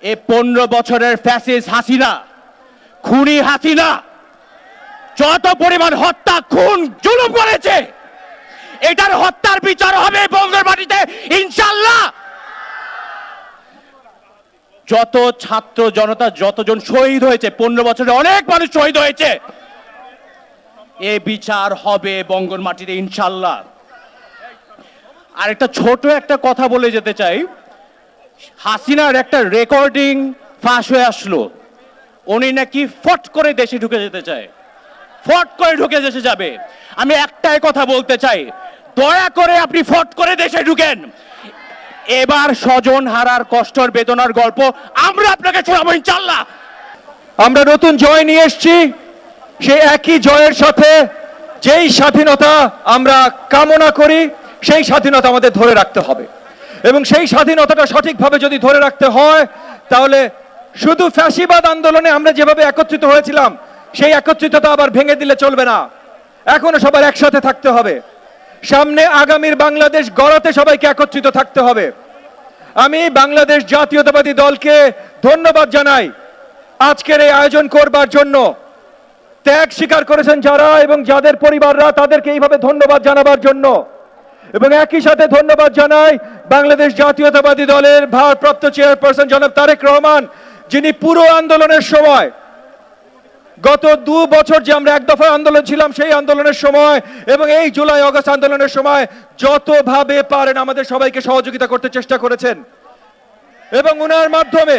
এই 15 বছরের ফ্যাসিস্ট হাসিনা, খুনি হাসিনা যত পরিমাণ হত্যা খুন জুলুম করেছে, এটার হত্যার বিচার হবে বঙ্গের মাটিতে ইনশাআল্লাহ। যত ছাত্র জনতা, যতজন শহীদ হয়েছে, 15 বছরে অনেক মানুষ শহীদ হয়েছে, এ বিচার হবে বঙ্গের মাটিতে ইনশাআল্লাহ। আর একটা ছোট একটা কথা বলে যেতে চাই, হাসিনার একটা রেকর্ডিং ফাঁস হয়ে আসলো, উনি নাকি ফট করে দেশে ঢুকে যেতে চায়, ফট করে ঢুকে দেশে যাবে। আমি একটাই কথা বলতে চাই, দয়া করে আপনি ফট করে দেশে ঢুকেন। এবার স্বজন হারার কষ্টর বেদনার গল্প আমরা আপনাকে শোনাবো ইনশাআল্লাহ। আমরা নতুন জয় নিয়ে এসেছি, সেই একই জয়ের সাথে যেই স্বাধীনতা আমরা কামনা করি সেই স্বাধীনতা আমাদের ধরে রাখতে হবে, এবং সেই স্বাধীনতাটা সঠিকভাবে যদি ধরে রাখতে হয় তাহলে শুধু ফ্যাসিবাদ আন্দোলনে আমরা যেভাবে একত্রিত হয়েছিলাম সেই একত্রিততা আবার ভেঙে দিলে চলবে না। এখনো সবার একসাথে থাকতে হবে, সামনে আগামীর বাংলাদেশ গড়াতে সবাইকে একত্রিত থাকতে হবে। আমি বাংলাদেশ জাতীয়তাবাদী দলকে ধন্যবাদ জানাই আজকের এই আয়োজন করবার জন্য। ত্যাগ স্বীকার করেছেন যারা এবং যাদের পরিবাররা, তাদেরকে এইভাবে ধন্যবাদ জানাবার জন্য। এবং একই সাথে ধন্যবাদ জানাই বাংলাদেশ জাতীয়তাবাদী দলের ভারপ্রাপ্ত চেয়ারপারসন জনাব তারেক রহমান, যিনি পুরো আন্দোলনের সময়, গত 2 বছর যে আমরা এক দফা আন্দোলন ছিলাম সেই আন্দোলনের সময় এবং এই জুলাই আগস্ট আন্দোলনের সময় যতভাবে পারেন আমাদের সবাইকে সহযোগিতা করতে চেষ্টা করেছেন। এবং উনার মাধ্যমে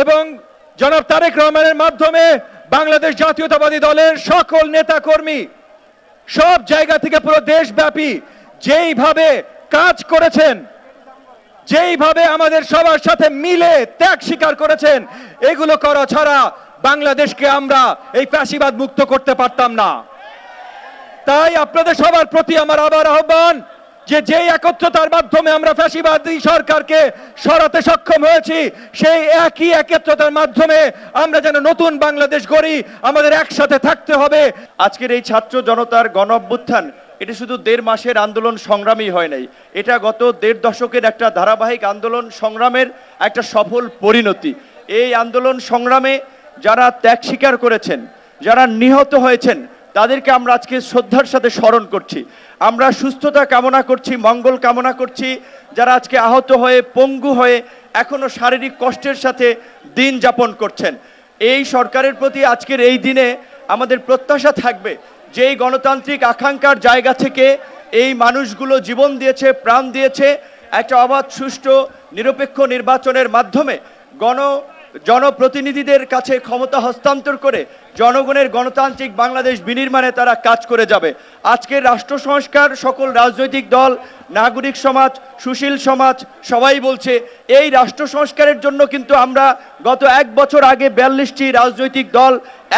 এবং জনাব তারেক রহমানের মাধ্যমে বাংলাদেশ জাতীয়তাবাদী দলের সকল নেতা কর্মী সব জায়গা থেকে পুরো দেশব্যাপী যেইভাবে কাজ করেছেন, যেইভাবে আমাদের সবার সাথে মিলে ত্যাগ স্বীকার করেছেন, এগুলো করা ছাড়া বাংলাদেশকে আমরা এই ফ্যাসিবাদ মুক্ত করতে পারতাম না। তাই আপনাদের সবার প্রতি আমার আবার আহ্বান যে যেই একত্রতার মাধ্যমে আমরা ফ্যাসিবাদী সরকারকে সরাতে সক্ষম হয়েছি, সেই একই একত্রতার মাধ্যমে আমরা যেন নতুন বাংলাদেশ গড়ি, আমাদের একসাথে থাকতে হবে। আজকের এই ছাত্র জনতার গণ অভ্যুত্থান এটা শুধু 1.5 মাসের আন্দোলন সংগ্রামই হয় নাই, এটা গত 1.5 দশকের একটা ধারাবাহিক আন্দোলন সংগ্রামের একটা সফল পরিণতি। এই আন্দোলন সংগ্রামে যারা ত্যাগ স্বীকার করেছেন, যারা নিহত হয়েছেন, তাদেরকে আমরা আজকে শ্রদ্ধার সাথে স্মরণ করছি। আমরা সুস্থতা কামনা করছি, মঙ্গল কামনা করছি। যারা আজকে আহত হয়ে, পঙ্গু হয়ে এখনো শারীরিক কষ্টের সাথে দিন যাপন করছেন, এই সরকারের প্রতি আজকের এই দিনে আমাদের প্রত্যাশা থাকবে যে এই গণতান্ত্রিক আকাঙ্ক্ষার জায়গা থেকে এই মানুষগুলো জীবন দিয়েছে, প্রাণ দিয়েছে, একটা অবাধ, সুষ্ঠু, নিরপেক্ষ নির্বাচনের মাধ্যমে জনপ্রতিনিধিদের কাছে ক্ষমতা হস্তান্তর করে জনগণের গণতান্ত্রিক বাংলাদেশ বিনির্মাণে তারা কাজ করে যাবে। আজকের রাষ্ট্র সংস্কার সকল রাজনৈতিক দল, নাগরিক সমাজ, সুশীল সমাজ সবাই বলছে এই রাষ্ট্র সংস্কারের জন্য কিন্তু আমরা গত 1 বছর আগে 42টি রাজনৈতিক দল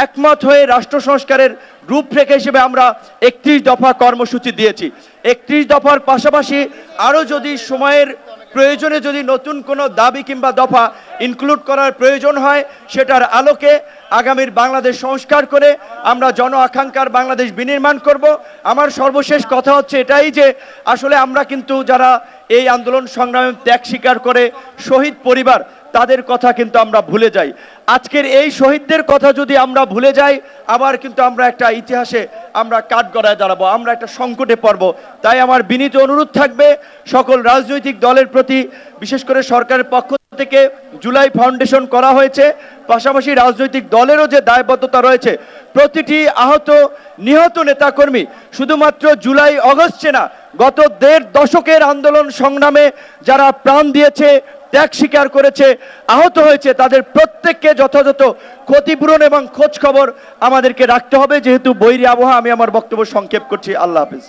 একমত হয়ে রাষ্ট্র সংস্কারের রূপরেখা হিসেবে আমরা 31 দফা কর্মসূচি দিয়েছি। 31 দফার পাশাপাশি আরও যদি সময়ের প্রয়োজনে যদি নতুন কোনো দাবি কিংবা দফা ইনক্লুড করার প্রয়োজন হয়, সেটার আলোকে আগামীর বাংলাদেশ সংস্কার করে আমরা জন আকাঙ্ক্ষার বাংলাদেশ বিনির্মাণ করব। আমার সর্বশেষ কথা হচ্ছে এটাই যে আসলে আমরা কিন্তু যারা এই আন্দোলন সংগ্রামে ত্যাগ স্বীকার করে শহীদ পরিবার, তাদের কথা কিন্তু আমরা ভুলে যাই। আজকের এই শহীদদের কথা যদি আমরা ভুলে যাই, আবার কিন্তু আমরা একটা ইতিহাসে আমরা কাঠগড়ায় দাঁড়াবো, আমরা একটা সংকটে পড়ব। তাই আমার বিনীত অনুরোধ থাকবে সকল রাজনৈতিক দলের প্রতি, বিশেষ করে সরকারের পক্ষ থেকে জুলাই ফাউন্ডেশন করা হয়েছে, পাশাপাশি রাজনৈতিক দলেরও যে দায়বদ্ধতা রয়েছে, প্রতিটি আহত নিহত নেতাকর্মী শুধুমাত্র জুলাই আগস্টে না, গত 1.5 দশকের আন্দোলন সংগ্রামে যারা প্রাণ দিয়েছে, ত্যাগ স্বীকার করেছে, আহত হয়েছে, তাদের প্রত্যেককে যথাযথ ক্ষতিপূরণ এবং খোঁজ খবর আমাদেরকে রাখতে হবে। যেহেতু বৈরী আবহাওয়া, আমি আমার বক্তব্য সংক্ষেপ করছি। আল্লাহ হাফেজ।